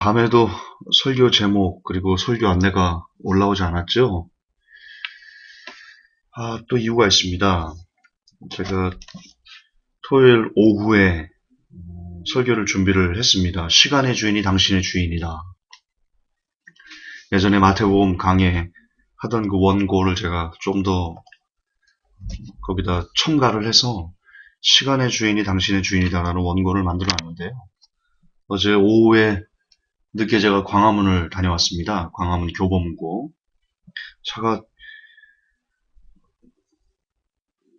밤에도 설교 제목 그리고 설교 안내가 올라오지 않았죠? 또 이유가 있습니다. 제가 토요일 오후에 설교를 준비를 했습니다. 시간의 주인이 당신의 주인이다. 예전에 마태복음 강해 하던 그 원고를 제가 좀 더 거기다 첨가를 해서 시간의 주인이 당신의 주인이다라는 원고를 만들어 놨는데요. 어제 오후에 늦게 제가 광화문을 다녀왔습니다. 광화문 교보문고. 차가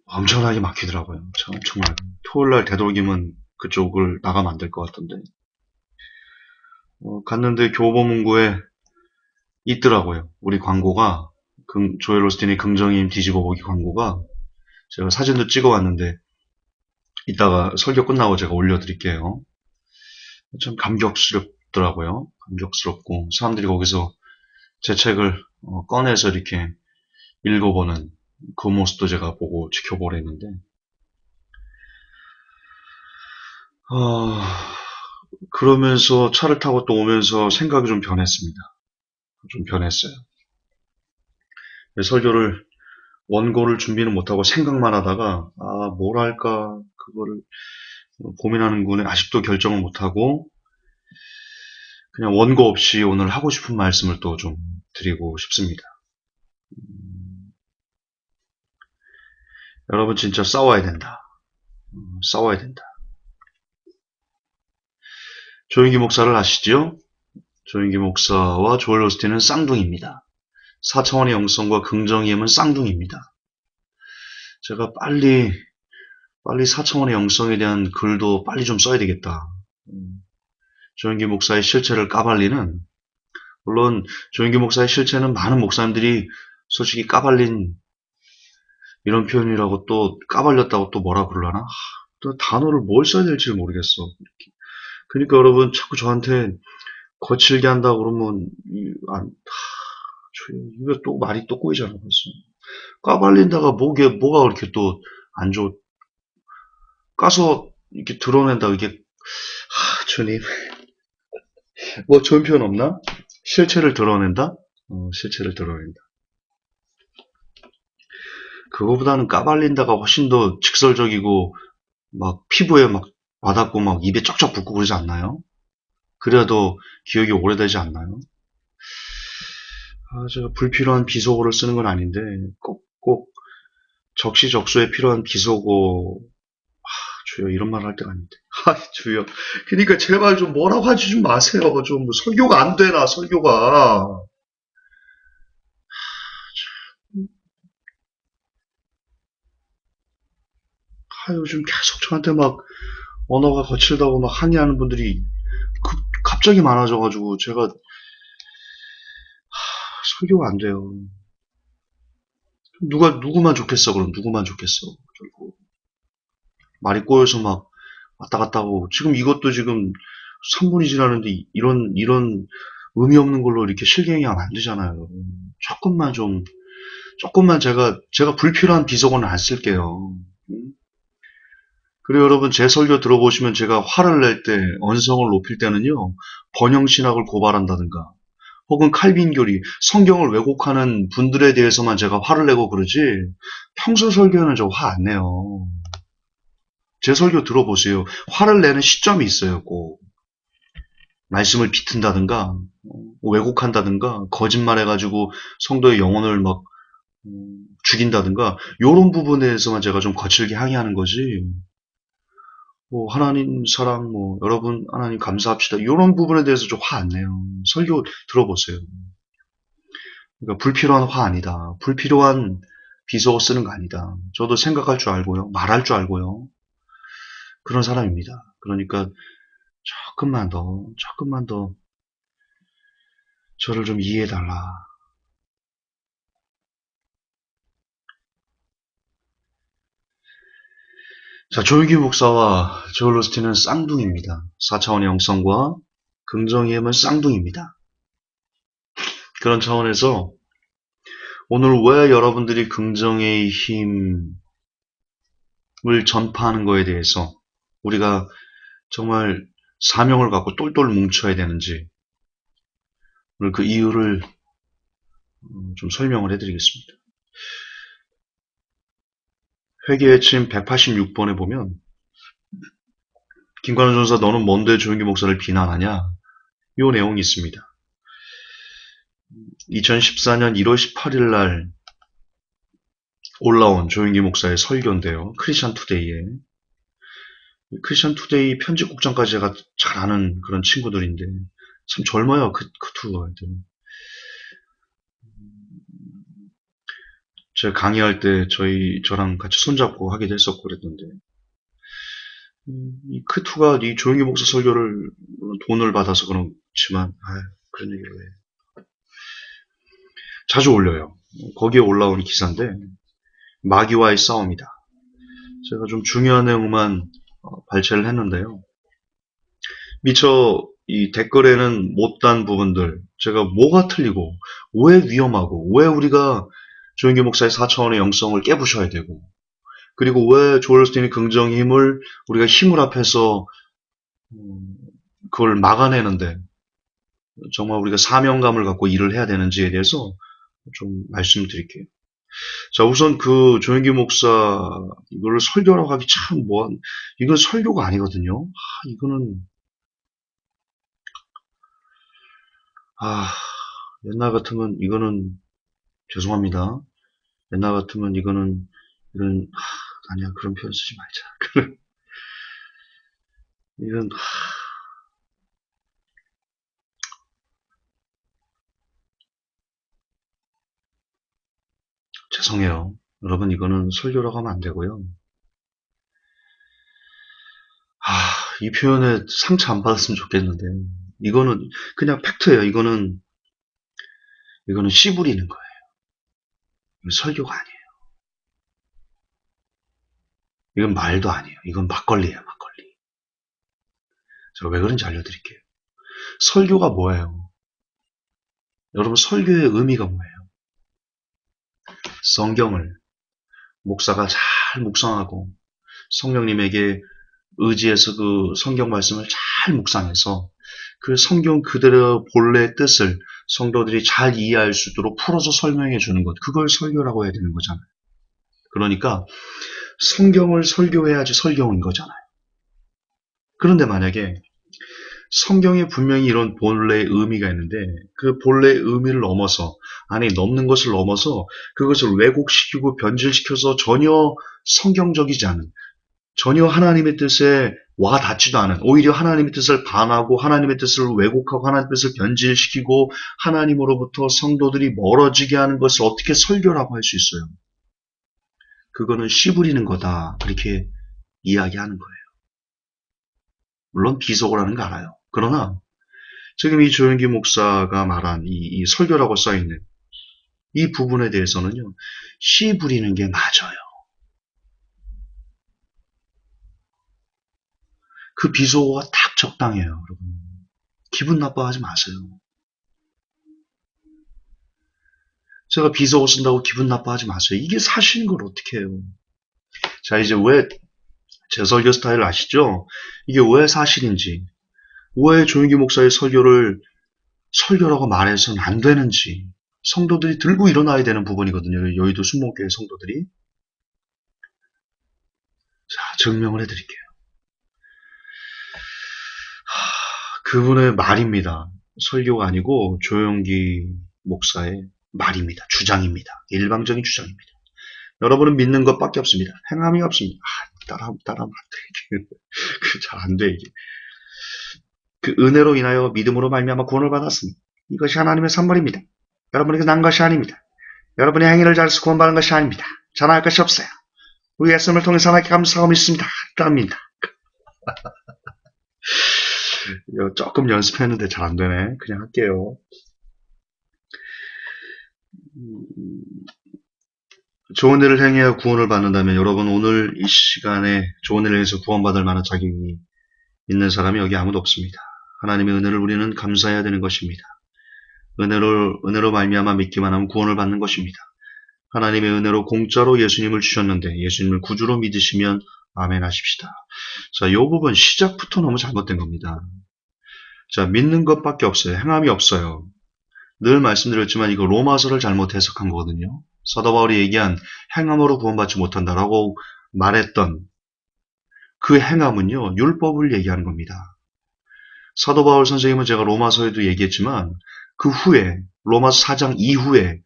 엄청나게 막히더라고요. 정말 토요일날 되도록이면 그쪽을 나가면 안 될 것 같던데 갔는데 교보문고에 있더라고요. 우리 광고가 조엘 오스틴의 긍정의 힘 뒤집어보기 광고가 제가 사진도 찍어왔는데 이따가 설교 끝나고 제가 올려드릴게요. 참 감격스럽더라고요. 감격스럽고 사람들이 거기서 제 책을 꺼내서 이렇게 읽어보는 그 모습도 제가 보고 지켜보랬는데 그러면서 차를 타고 또 오면서 생각이 좀 변했습니다. 좀 변했어요. 설교를 원고를 준비는 못하고 생각만 하다가 뭘 할까 그거를 고민하는군에 아직도 결정을 못하고 그냥 원고 없이 오늘 하고 싶은 말씀을 또 좀 드리고 싶습니다. 여러분 진짜 싸워야 된다. 싸워야 된다. 조인기 목사를 아시죠? 조인기 목사와 조엘 오스틴은 쌍둥이입니다. 4차원의 영성과 긍정의 힘은 쌍둥이입니다. 제가 빨리 4차원의 영성에 대한 글도 빨리 좀 써야 되겠다. 조인기 목사의 실체를 까발리는 물론 조인기 목사의 실체는 많은 목사님들이 솔직히 까발린 이런 표현이라고 또 까발렸다고 또 뭐라 그러려나? 또 단어를 뭘 써야 될지 모르겠어. 그러니까 여러분 자꾸 저한테 거칠게 한다고 그러면 이거 또 말이 또 꼬이잖아 벌써. 까발린다가 뭐가 그렇게 또 안 좋? 까서 이렇게 드러낸다 이게 주님 뭐 좋은 표현 없나? 실체를 드러낸다? 실체를 드러낸다. 그거보다는 까발린다가 훨씬 더 직설적이고 막 피부에 막 와닿고 막 입에 쩍쩍 붙고 그러지 않나요? 그래야 더 기억이 오래되지 않나요? 제가 불필요한 비속어를 쓰는 건 아닌데 꼭 적시적소에 필요한 비속어 주여 이런 말을 할 때가 아닌데 주여 그러니까 제발 좀 뭐라고 하지 좀 마세요. 좀 설교가 안 되나 설교가 요즘 계속 저한테 막 언어가 거칠다고 막 항의하는 분들이 갑자기 많아져가지고 제가 설교가 안 돼요. 누구만 좋겠어, 그럼 누구만 좋겠어. 결국. 말이 꼬여서 막 왔다 갔다 하고, 지금 이것도 지금 3분이 지났는데, 이런 의미 없는 걸로 이렇게 실갱이하면 안 되잖아요. 조금만 제가 불필요한 비속어는 안 쓸게요. 그리고 여러분, 제 설교 들어보시면 제가 화를 낼 때, 언성을 높일 때는요, 번영신학을 고발한다든가, 혹은 칼빈교리, 성경을 왜곡하는 분들에 대해서만 제가 화를 내고 그러지, 평소 설교는 저 화 안 내요. 제 설교 들어보세요. 화를 내는 시점이 있어요, 꼭. 말씀을 비튼다든가, 왜곡한다든가, 거짓말해가지고 성도의 영혼을 막 죽인다든가, 요런 부분에 대해서만 제가 좀 거칠게 항의하는 거지. 뭐 하나님 사랑, 뭐 여러분 하나님 감사합시다. 요런 부분에 대해서 좀 화 안 내요. 설교 들어보세요. 그러니까 불필요한 화 아니다. 불필요한 비속어 쓰는 거 아니다. 저도 생각할 줄 알고요. 말할 줄 알고요. 그런 사람입니다. 그러니까 조금만 더 저를 좀 이해해달라. 자, 조윤기 목사와 조엘 오스틴은 쌍둥이입니다. 4차원의 영성과 긍정의 힘은 쌍둥이입니다. 그런 차원에서 오늘 왜 여러분들이 긍정의 힘을 전파하는 거에 대해서 우리가 정말 사명을 갖고 똘똘 뭉쳐야 되는지 오늘 그 이유를 좀 설명을 해드리겠습니다. 회개의 186번에 보면 김관훈 전사 너는 뭔데 조영기 목사를 비난하냐? 이 내용이 있습니다. 2014년 1월 18일 날 올라온 조영기 목사의 설교인데요. 크리스천 투데이에. 크리스천 투데이 편집국장까지 제가 잘 아는 그런 친구들인데 참 젊어요. 그 두 아이들. 제가 강의할 때 저랑 같이 손잡고 하기도 했었고 그랬는데 이 크투가 이 조영기 목사 설교를 돈을 받아서 그렇지만 그런 얘기를 해. 자주 올려요. 거기에 올라온 기사인데 마귀와의 싸움이다. 제가 좀 중요한 내용만 발췌를 했는데요. 미처 이 댓글에는 못단 부분들, 제가 뭐가 틀리고 왜 위험하고 왜 우리가 조영기 목사의 4차원의 영성을 깨부셔야 되고 그리고 왜 조엘 오스틴의 긍정의 힘을 우리가 힘을 합해서 그걸 막아내는데 정말 우리가 사명감을 갖고 일을 해야 되는지에 대해서 좀 말씀드릴게요. 자, 우선 그 조영기 목사 이걸 설교라고 하기 참 이건 설교가 아니거든요. 이거는 옛날 같으면 이거는 죄송합니다. 옛날 같으면 이거는 아니야 그런 표현 쓰지 말자. 이건 죄송해요. 여러분 이거는 설교라고 하면 안 되고요. 이 표현에 상처 안 받았으면 좋겠는데 이거는 그냥 팩트예요. 이거는 씨 부리는 거예요. 설교가 아니에요. 이건 말도 아니에요. 이건 막걸리예요. 막걸리. 제가 왜 그런지 알려드릴게요. 설교가 뭐예요? 여러분 설교의 의미가 뭐예요? 성경을 목사가 잘 묵상하고 성령님에게 의지해서 그 성경 말씀을 잘 묵상해서 그 성경 그대로 본래의 뜻을 성도들이 잘 이해할 수 있도록 풀어서 설명해 주는 것. 그걸 설교라고 해야 되는 거잖아요. 그러니까 성경을 설교해야지 설교인 거잖아요. 그런데 만약에 성경에 분명히 이런 본래의 의미가 있는데 그 본래의 의미를 넘어서 넘는 것을 넘어서 그것을 왜곡시키고 변질시켜서 전혀 성경적이지 않은 전혀 하나님의 뜻에 와 닿지도 않은 오히려 하나님의 뜻을 반하고 하나님의 뜻을 왜곡하고 하나님의 뜻을 변질시키고 하나님으로부터 성도들이 멀어지게 하는 것을 어떻게 설교라고 할 수 있어요? 그거는 씨 부리는 거다. 그렇게 이야기하는 거예요. 물론 비속어를 하는 거 알아요. 그러나 지금 이 조영기 목사가 말한 이 설교라고 써있는 이 부분에 대해서는요. 씨 부리는 게 맞아요. 그 비속어가 딱 적당해요. 여러분. 기분 나빠하지 마세요. 제가 비속어 쓴다고 기분 나빠하지 마세요. 이게 사실인 걸 어떻게 해요. 자, 이제 왜 제 설교 스타일 아시죠? 이게 왜 사실인지, 왜 조영기 목사의 설교를 설교라고 말해서는 안 되는지 성도들이 들고 일어나야 되는 부분이거든요. 여의도 순복교회 성도들이. 자, 증명을 해드릴게요. 그분의 말입니다. 설교가 아니고 조영기 목사의 말입니다. 주장입니다. 일방적인 주장입니다. 여러분은 믿는 것밖에 없습니다. 행함이 없습니다. 따라하면 안 돼. 잘 안 돼, 이게. 그 은혜로 인하여 믿음으로 말미암아 구원을 받았습니다. 이것이 하나님의 선물입니다. 여러분에게 난 것이 아닙니다. 여러분의 행위를 잘해서 구원받은 것이 아닙니다. 자랑할 것이 없어요. 우리 예수님을 통해 하나님께 감사하고 믿습니다. 답니다. 조금 연습했는데 잘 안 되네. 그냥 할게요. 좋은 일을 행해야 구원을 받는다면 여러분 오늘 이 시간에 좋은 일을 해서 구원받을 만한 자격이 있는 사람이 여기 아무도 없습니다. 하나님의 은혜를 우리는 감사해야 되는 것입니다. 은혜로 말미암아 믿기만 하면 구원을 받는 것입니다. 하나님의 은혜로 공짜로 예수님을 주셨는데 예수님을 구주로 믿으시면 아멘 하십시다. 자, 이 부분 시작부터 너무 잘못된 겁니다. 자, 믿는 것밖에 없어요. 행함이 없어요. 늘 말씀드렸지만 이거 로마서를 잘못 해석한 거거든요. 사도 바울이 얘기한 행함으로 구원받지 못한다라고 말했던 그 행함은요, 율법을 얘기하는 겁니다. 사도 바울 선생님은 제가 로마서에도 얘기했지만 그 후에 로마서 4장 이후에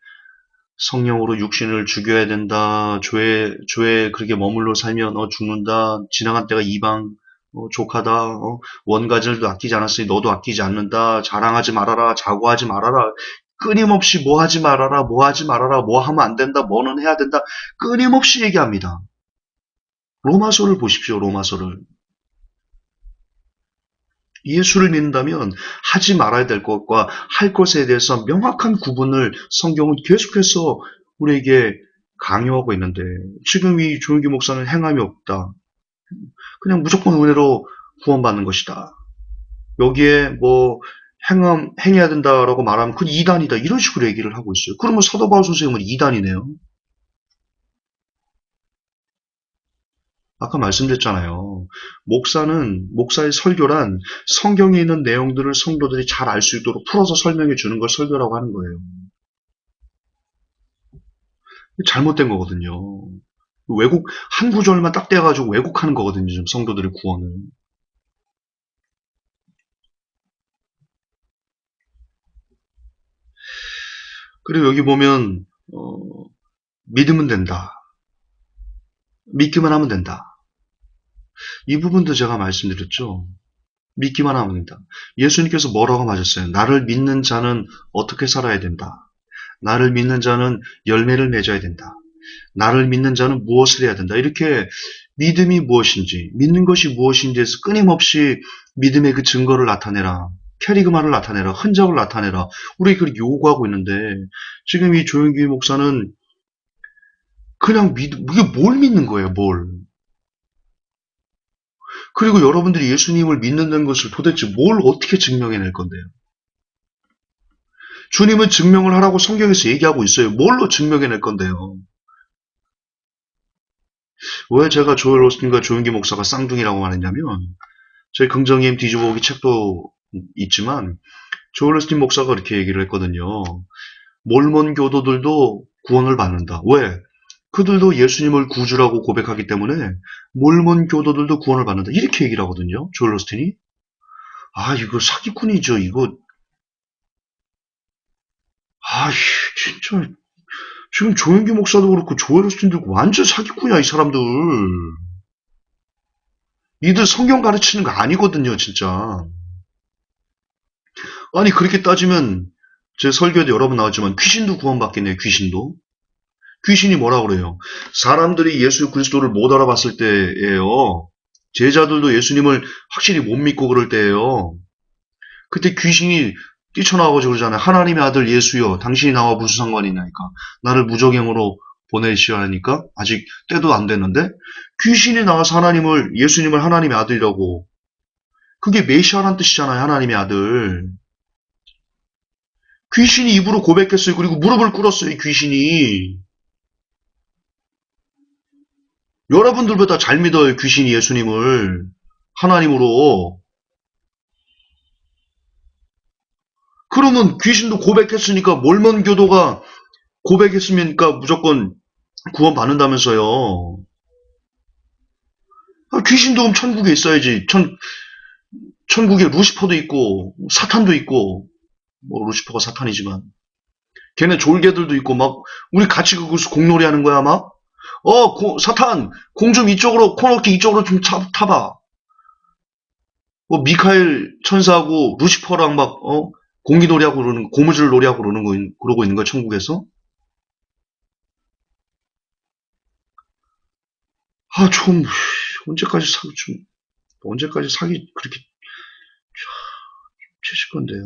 성령으로 육신을 죽여야 된다. 죄에 그렇게 머물러 살면 죽는다. 지나간 때가 이방 족하다. 원가절도 아끼지 않았으니 너도 아끼지 않는다. 자랑하지 말아라. 자고하지 말아라. 끊임없이 뭐 하지 말아라. 뭐 하지 말아라. 뭐 하면 안 된다. 뭐는 해야 된다. 끊임없이 얘기합니다. 로마서를 보십시오. 로마서를. 예수를 믿는다면 하지 말아야 될 것과 할 것에 대해서 명확한 구분을 성경은 계속해서 우리에게 강요하고 있는데 지금 이 조용기 목사는 행함이 없다. 그냥 무조건 은혜로 구원받는 것이다. 여기에 뭐 행해야 된다라고 말하면 그건 이단이다. 이런 식으로 얘기를 하고 있어요. 그러면 사도 바울 선생님은 이단이네요. 아까 말씀드렸잖아요. 목사의 설교란 성경에 있는 내용들을 성도들이 잘 알 수 있도록 풀어서 설명해 주는 걸 설교라고 하는 거예요. 잘못된 거거든요. 한 구절만 딱 떼가지고 왜곡하는 거거든요. 지금 성도들의 구원을. 그리고 여기 보면, 믿으면 된다. 믿기만 하면 된다. 이 부분도 제가 말씀드렸죠. 믿기만 하면 된다. 예수님께서 뭐라고 하셨어요? 나를 믿는 자는 어떻게 살아야 된다. 나를 믿는 자는 열매를 맺어야 된다. 나를 믿는 자는 무엇을 해야 된다. 이렇게 믿음이 무엇인지, 믿는 것이 무엇인지에서 끊임없이 믿음의 그 증거를 나타내라. 캐리그마를 나타내라. 흔적을 나타내라. 우리 그렇게 요구하고 있는데 지금 이 조영기 목사는 그냥 이게 뭘 믿는 거예요, 뭘. 그리고 여러분들이 예수님을 믿는다는 것을 도대체 뭘 어떻게 증명해낼 건데요? 주님은 증명을 하라고 성경에서 얘기하고 있어요. 뭘로 증명해낼 건데요? 왜 제가 조엘 오스틴과 조용기 목사가 쌍둥이라고 말했냐면 저희 긍정의 뒤집어 보기 책도 있지만 조엘 오스틴 목사가 이렇게 얘기를 했거든요. 몰몬 교도들도 구원을 받는다. 왜? 그들도 예수님을 구주라고 고백하기 때문에 몰몬 교도들도 구원을 받는다. 이렇게 얘기를 하거든요. 조엘 오스틴이. 아, 이거 사기꾼이죠. 이거. 아, 진짜. 지금 조영기 목사도 그렇고 조엘 오스틴도 그렇고 완전 사기꾼이야, 이 사람들. 이들 성경 가르치는 거 아니거든요, 진짜. 아니, 그렇게 따지면 제 설교에도 여러 번 나왔지만 귀신도 구원받겠네요, 귀신도. 귀신이 뭐라 그래요? 사람들이 예수 그리스도를 못 알아봤을 때예요. 제자들도 예수님을 확실히 못 믿고 그럴 때예요. 그때 귀신이 뛰쳐나와가지고 그러잖아요. 하나님의 아들 예수여, 당신이 나와 무슨 상관이 있나니까. 나를 무적행으로 보내시오 하니까 아직 때도 안 됐는데 귀신이 나와서 예수님을 하나님의 아들이라고. 그게 메시아란 뜻이잖아요. 하나님의 아들. 귀신이 입으로 고백했어요. 그리고 무릎을 꿇었어요. 이 귀신이. 여러분들보다 잘 믿어요. 귀신이 예수님을 하나님으로. 그러면 귀신도 고백했으니까 몰몬 교도가 고백했으니까 무조건 구원받는다면서요. 귀신도 그럼 천국에 있어야지. 천국에 루시퍼도 있고 사탄도 있고 뭐 루시퍼가 사탄이지만 걔네 졸개들도 있고 막 우리 같이 그곳 공놀이 하는 거야 막. 사탄 공 좀 이쪽으로 코너키 이쪽으로 좀 타봐. 뭐 미카엘 천사하고 루시퍼랑 막 공기놀이하고 그러는 고무줄 놀이하고 그러고 있는 거야 천국에서. 좀 언제까지 사기 그렇게 치실 건데요.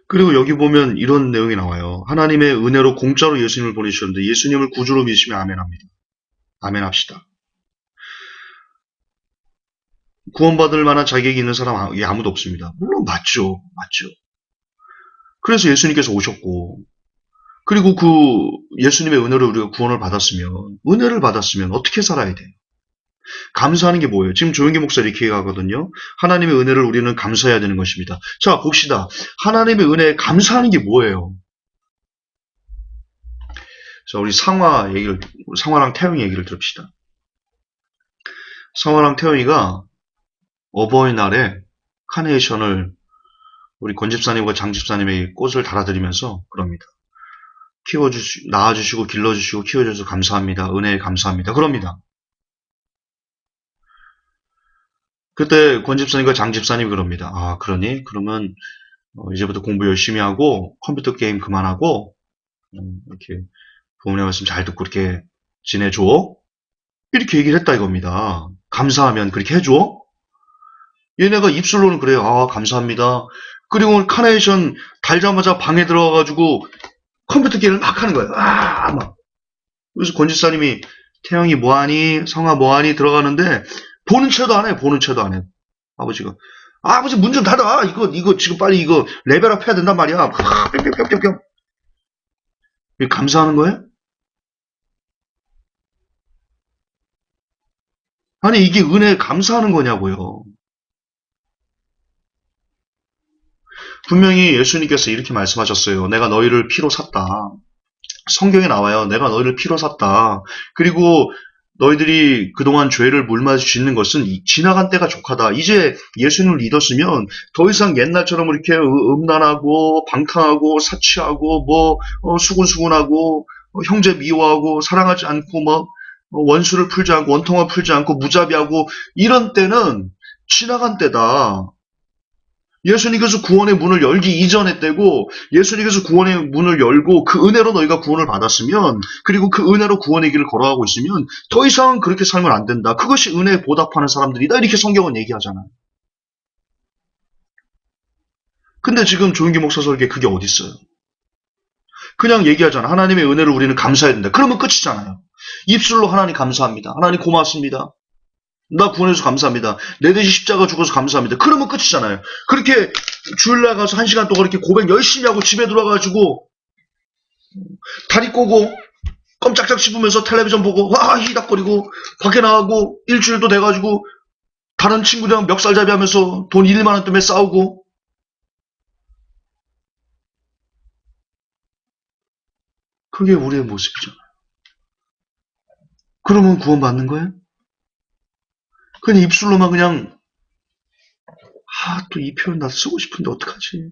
그리고 여기 보면 이런 내용이 나와요. 하나님의 은혜로 공짜로 예수님을 보내주셨는데 예수님을 구주로 믿으시면 아멘합니다. 아멘합시다. 구원받을 만한 자격이 있는 사람 아무도 없습니다. 물론 맞죠. 그래서 예수님께서 오셨고 그리고 그 예수님의 은혜로 우리가 구원을 받았으면 은혜를 받았으면 어떻게 살아야 돼요? 감사하는 게 뭐예요? 지금 조영기 목사 이렇게 얘기하거든요. 하나님의 은혜를 우리는 감사해야 되는 것입니다. 자, 봅시다. 하나님의 은혜에 감사하는 게 뭐예요? 자, 우리 상화랑 태영이 얘기를 들읍시다. 상화랑 태영이가 어버이날에 카네이션을 우리 권집사님과 장집사님에게 꽃을 달아드리면서 그럽니다. 낳아주시고 길러주시고 키워주셔서 감사합니다. 은혜에 감사합니다. 그럽니다. 그때 권집사님과 장집사님이 그럽니다. 아, 그러니? 그러면 이제부터 공부 열심히 하고 컴퓨터 게임 그만하고 이렇게 부모님 말씀 잘 듣고 이렇게 지내줘. 이렇게 얘기를 했다 이겁니다. 감사하면 그렇게 해줘. 얘네가 입술로는 그래요. 아, 감사합니다. 그리고 카네이션 달자마자 방에 들어가가지고 컴퓨터 게임을 막 하는 거예요. 아, 막. 그래서 권지사님이 태영이 뭐하니? 성아 뭐하니? 들어가는데 보는 채도 안 해. 보는 채도 안 해. 아버지가. 아버지 문 좀 닫아. 이거 지금 빨리 이거 레벨업 해야 된단 말이야. 뿅뿅뿅뿅뿅. 감사하는 거예요? 아니 이게 은혜에 감사하는 거냐고요. 분명히 예수님께서 이렇게 말씀하셨어요. 내가 너희를 피로 샀다. 성경에 나와요. 내가 너희를 피로 샀다. 그리고 너희들이 그동안 죄를 물맞이 짓는 것은 지나간 때가 족하다. 이제 예수님을 믿었으면 더 이상 옛날처럼 이렇게 음란하고 방탕하고 사치하고 수군수군하고 형제 미워하고 사랑하지 않고 원수를 풀지 않고 원통화 풀지 않고 무자비하고 이런 때는 지나간 때다. 예수님께서 구원의 문을 열기 이전의 때고 예수님께서 구원의 문을 열고 그 은혜로 너희가 구원을 받았으면 그리고 그 은혜로 구원의 길을 걸어가고 있으면 더 이상 그렇게 살면 안 된다. 그것이 은혜에 보답하는 사람들이다. 이렇게 성경은 얘기하잖아요. 근데 지금 조은기 목사 설교에 그게 어디 있어요? 그냥 얘기하잖아. 하나님의 은혜를 우리는 감사해야 된다. 그러면 끝이잖아요. 입술로 하나님 감사합니다. 하나님 고맙습니다. 나 구원해서 감사합니다. 내 대신 십자가 죽어서 감사합니다. 그러면 끝이잖아요. 그렇게 주일날 가서 1시간 동안 이렇게 고백 열심히 하고 집에 들어가가지고 다리 꼬고 껌짝짝 씹으면서 텔레비전 보고 와 히닥거리고 밖에 나가고 일주일도 돼가지고 다른 친구들이랑 멱살잡이 하면서 돈 1만 원 때문에 싸우고 그게 우리의 모습이잖아요. 그러면 구원받는 거예요? 그냥 입술로만 그냥 또 이 표현 나도 쓰고 싶은데 어떡하지?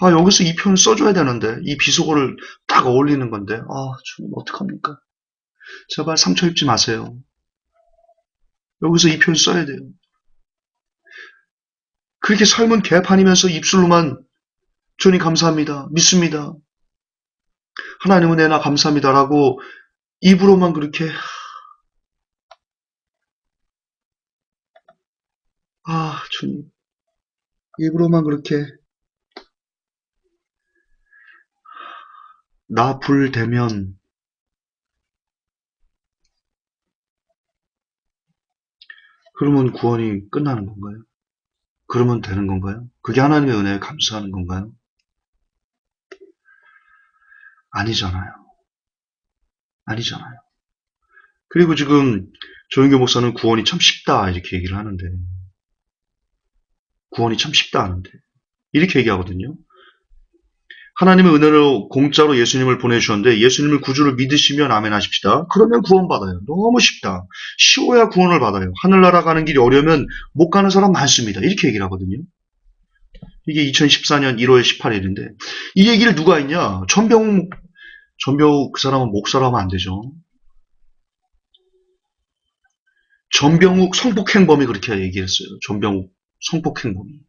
여기서 이 표현 써줘야 되는데 이 비속어를 딱 어울리는 건데 주님 어떡합니까? 제발 상처 입지 마세요. 여기서 이 표현 써야 돼요. 그렇게 삶은 개판이면서 입술로만 주님 감사합니다. 믿습니다. 하나님 은혜나 감사합니다라고 입으로만 그렇게 주님 입으로만 그렇게 나 불 되면 그러면 구원이 끝나는 건가요? 그러면 되는 건가요? 그게 하나님의 은혜에 감사하는 건가요? 아니잖아요. 아니잖아요. 그리고 지금 조영교 목사는 구원이 참 쉽다 이렇게 얘기를 하는데 구원이 참 쉽다 하는데 이렇게 얘기하거든요. 하나님의 은혜로 공짜로 예수님을 보내주셨는데 예수님을 구주를 믿으시면 아멘 하십시다. 그러면 구원받아요. 너무 쉽다. 쉬워야 구원을 받아요. 하늘나라 가는 길이 어려우면 못 가는 사람 많습니다. 이렇게 얘기를 하거든요. 이게 2014년 1월 18일인데 이 얘기를 누가 했냐? 전병욱 그 사람은 목사로 하면 안 되죠. 전병욱 성폭행범이 그렇게 얘기했어요. 전병욱 성폭행범이.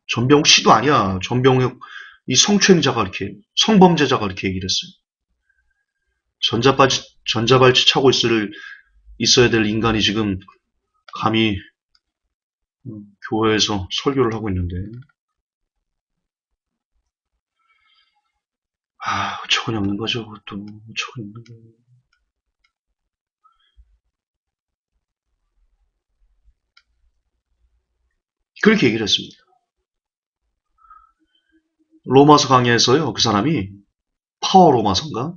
전병욱 씨도 아니야. 전병욱 이 성추행자가 이렇게 성범죄자가 이렇게 얘기를 했어요. 전자발찌 차고 있어야 될 인간이 지금 감히 교회에서 설교를 하고 있는데 어처구니 없는 거죠. 그것도 어처구니 없는 거예요. 그렇게 얘기를 했습니다. 로마서 강의에서요. 그 사람이 파워 로마서인가?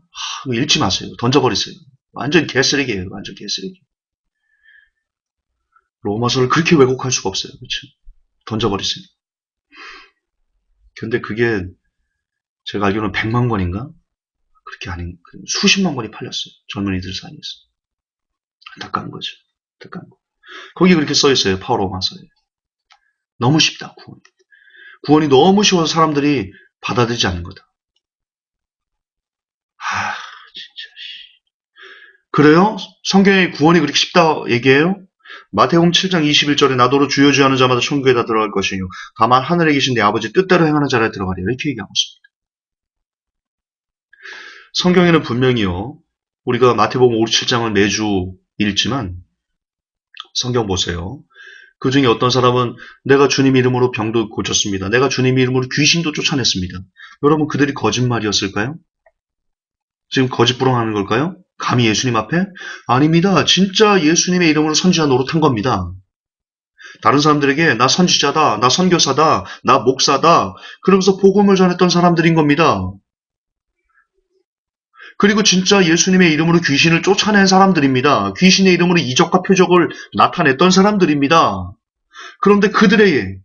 읽지 마세요. 던져버리세요. 완전 개쓰레기예요. 완전 개쓰레기. 로마서를 그렇게 왜곡할 수가 없어요. 그렇죠? 던져버리세요. 근데 그게 제가 알기로는 100만 권인가? 그렇게 아닌, 수십만 권이 팔렸어요. 젊은이들 사이에서. 안타까운 거죠. 안타까운 거. 거기 그렇게 써있어요. 파워로마서에. 너무 쉽다, 구원. 구원이 너무 쉬워서 사람들이 받아들이지 않는 거다. 아, 진짜. 그래요? 성경에 구원이 그렇게 쉽다 얘기해요? 마태복음 7장 21절에 나더러 주여 주여 하는 자마다 천국에 다 들어갈 것이요 다만 하늘에 계신 내 아버지 뜻대로 행하는 자라 들어가리라. 이렇게 얘기하고 있습니다. 성경에는 분명히요. 우리가 마태복음 5, 7장을 매주 읽지만 성경 보세요. 그 중에 어떤 사람은 내가 주님 이름으로 병도 고쳤습니다. 내가 주님 이름으로 귀신도 쫓아냈습니다. 여러분 그들이 거짓말이었을까요? 지금 거짓부렁하는 걸까요? 감히 예수님 앞에? 아닙니다. 진짜 예수님의 이름으로 선지자 노릇한 겁니다. 다른 사람들에게 나 선지자다, 나 선교사다, 나 목사다 그러면서 복음을 전했던 사람들인 겁니다. 그리고 진짜 예수님의 이름으로 귀신을 쫓아낸 사람들입니다. 귀신의 이름으로 이적과 표적을 나타냈던 사람들입니다. 그런데 그들에게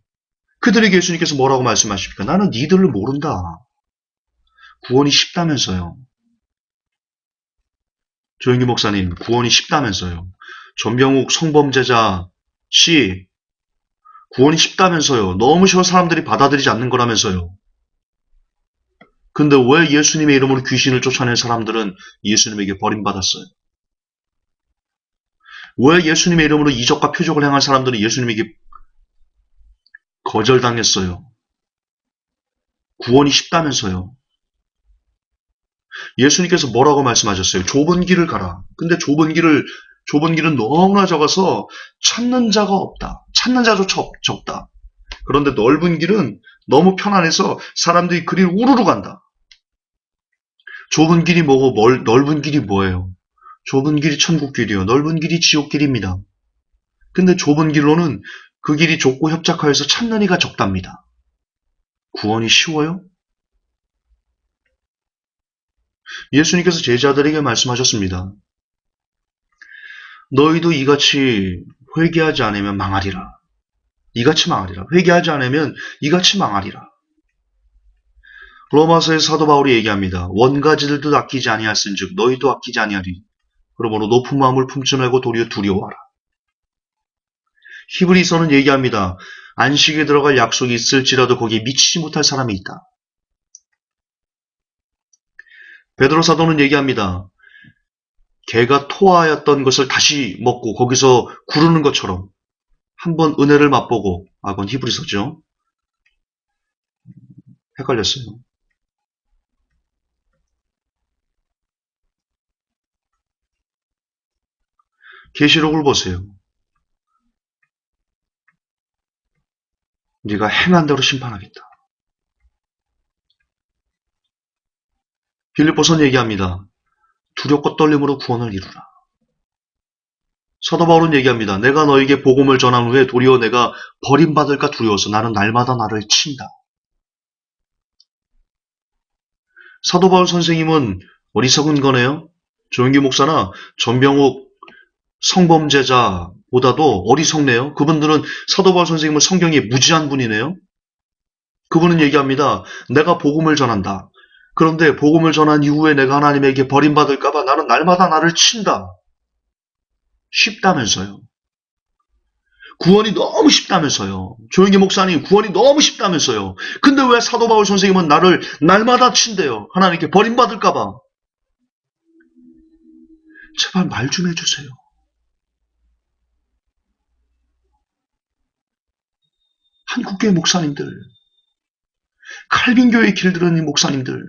예수님께서 뭐라고 말씀하십니까? 나는 니들을 모른다. 구원이 쉽다면서요. 조영기 목사님, 구원이 쉽다면서요. 전병욱 성범죄자 씨, 구원이 쉽다면서요. 너무 쉬워 사람들이 받아들이지 않는 거라면서요. 근데 왜 예수님의 이름으로 귀신을 쫓아낸 사람들은 예수님에게 버림받았어요? 왜 예수님의 이름으로 이적과 표적을 행한 사람들은 예수님에게 거절당했어요? 구원이 쉽다면서요. 예수님께서 뭐라고 말씀하셨어요? 좁은 길을 가라. 근데 좁은 길은 너무나 적어서 찾는 자가 없다. 찾는 자조차 적다. 그런데 넓은 길은 너무 편안해서 사람들이 그리로 우르르 간다. 좁은 길이 뭐고 넓은 길이 뭐예요? 좁은 길이 천국 길이요. 넓은 길이 지옥 길입니다. 근데 좁은 길로는 그 길이 좁고 협착하여서 찾는 이가 적답니다. 구원이 쉬워요? 예수님께서 제자들에게 말씀하셨습니다. 너희도 이같이 회개하지 않으면 망하리라. 이같이 망하리라. 회개하지 않으면 이같이 망하리라. 로마서의 사도 바울이 얘기합니다. 원가지들도 아끼지 아니하였은즉 너희도 아끼지 아니하리. 그러므로 높은 마음을 품지 말고 도리어 두려워하라. 히브리서는 얘기합니다. 안식에 들어갈 약속이 있을지라도 거기에 미치지 못할 사람이 있다. 베드로 사도는 얘기합니다. 개가 토하였던 것을 다시 먹고 거기서 구르는 것처럼 한번 은혜를 맛보고, 그건 히브리서죠. 헷갈렸어요. 계시록을 보세요. 네가 행한 대로 심판하겠다. 빌립보서는 얘기합니다. 두렵고 떨림으로 구원을 이루라. 사도 바울은 얘기합니다. 내가 너에게 복음을 전한 후에 도리어 내가 버림받을까 두려워서 나는 날마다 나를 친다. 사도 바울 선생님은 어리석은 거네요. 조영기 목사나 전병욱 성범죄자보다도 어리석네요. 그분들은 사도 바울 선생님은 성경에 무지한 분이네요. 그분은 얘기합니다. 내가 복음을 전한다. 그런데 복음을 전한 이후에 내가 하나님에게 버림받을까봐 나는 날마다 나를 친다. 쉽다면서요. 구원이 너무 쉽다면서요. 조영기 목사님 구원이 너무 쉽다면서요. 근데 왜 사도 바울 선생님은 나를 날마다 친대요. 하나님께 버림받을까봐. 제발 말 좀 해주세요. 한국교회 목사님들, 칼빈교회 길들은 목사님들,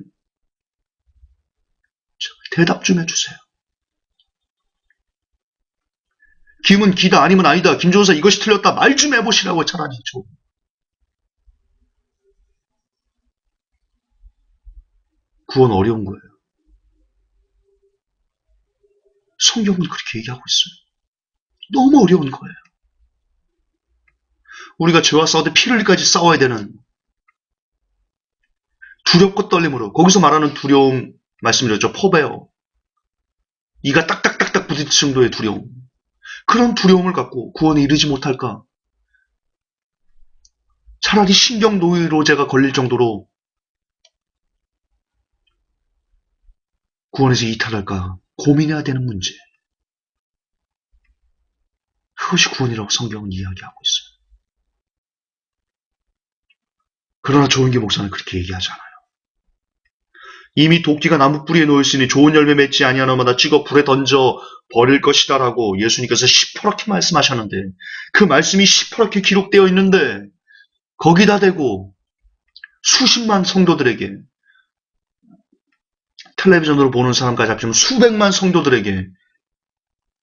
대답 좀 해주세요. 김은 기다 아니면 아니다. 김종사 이것이 틀렸다. 말 좀 해보시라고 차라리 좀. 구원 어려운 거예요. 성경은 그렇게 얘기하고 있어요. 너무 어려운 거예요. 우리가 죄와 싸우되 피를 흘리까지 싸워야 되는 두렵고 떨림으로 거기서 말하는 두려움 말씀드렸죠. 포베어. 이가 딱딱딱딱 부딪힐 정도의 두려움. 그런 두려움을 갖고 구원에 이르지 못할까? 차라리 신경노이로제가 걸릴 정도로 구원에서 이탈할까 고민해야 되는 문제. 그것이 구원이라고 성경은 이야기하고 있어요. 그러나 조은기 목사는 그렇게 얘기하지 않아요. 이미 도끼가 나무 뿌리에 놓였으니 좋은 열매 맺지 아니하나마다 찍어 불에 던져 버릴 것이다라고 예수님께서 시퍼렇게 말씀하셨는데 그 말씀이 시퍼렇게 기록되어 있는데 거기다 대고 수십만 성도들에게 텔레비전으로 보는 사람까지 합치면 수백만 성도들에게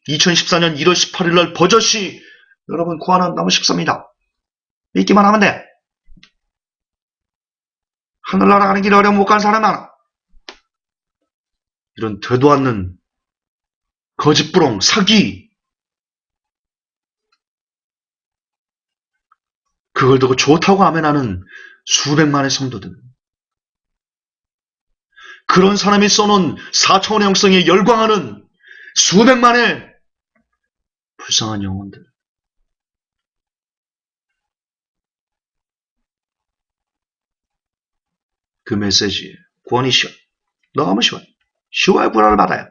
2014년 1월 18일 날 버젓이 여러분 구원한다면 쉽습니다. 믿기만 하면 돼. 하늘나라 가는 길 어려움 못 가는 사람 많아. 이런 되도 않는 거짓부렁, 사기 그걸 두고 좋다고 아멘하는 수백만의 성도들. 그런 사람이 써놓은 4차원의 영성에 열광하는 수백만의 불쌍한 영혼들. 그 메시지에 구원이 쉬워. 너무 쉬워요. 쉬워야 구원을 받아요.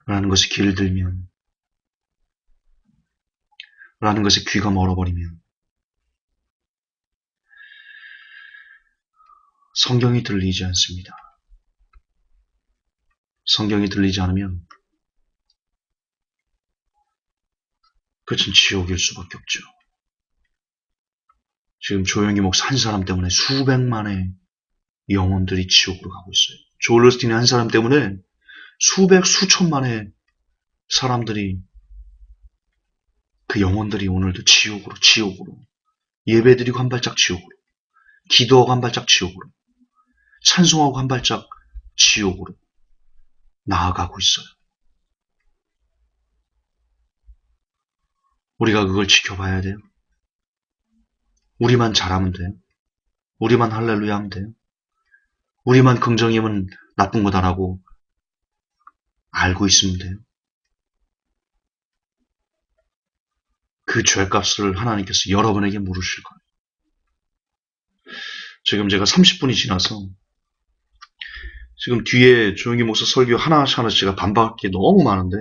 라는 것에 귀를 들면 라는 것에 귀가 멀어버리면 성경이 들리지 않습니다. 성경이 들리지 않으면 그것은 지옥일 수밖에 없죠. 지금 조영기 목사 한 사람 때문에 수백만의 영혼들이 지옥으로 가고 있어요. 조엘 오스틴의 한 사람 때문에 수백, 수천만의 사람들이 그 영혼들이 오늘도 지옥으로 예배드리고 한 발짝 지옥으로 기도하고 한 발짝 지옥으로 찬송하고 한 발짝 지옥으로 나아가고 있어요. 우리가 그걸 지켜봐야 돼요. 우리만 잘하면 돼요. 우리만 할렐루야 하면 돼요. 우리만 긍정이면 나쁜 거다라고 알고 있으면 돼요. 그 죄값을 하나님께서 여러분에게 물으실 거예요. 지금 제가 30분이 지나서 지금 뒤에 조영기 목사 설교 하나씩 제가 반박할 게 너무 많은데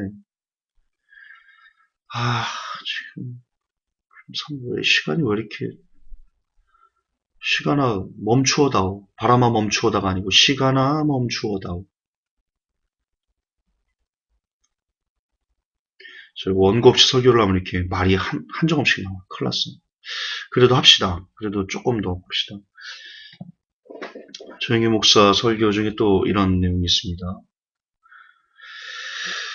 지금 시간이 왜 이렇게 시간아 멈추어다오. 바람아 멈추어다가 아니고 시간아 멈추어다오. 저희 원고 없이 설교를 하면 이렇게 말이 한 조금씩 나와. 큰일 났어. 그래도 합시다. 그래도 조금 더 봅시다. 조영기 목사 설교 중에 또 이런 내용이 있습니다.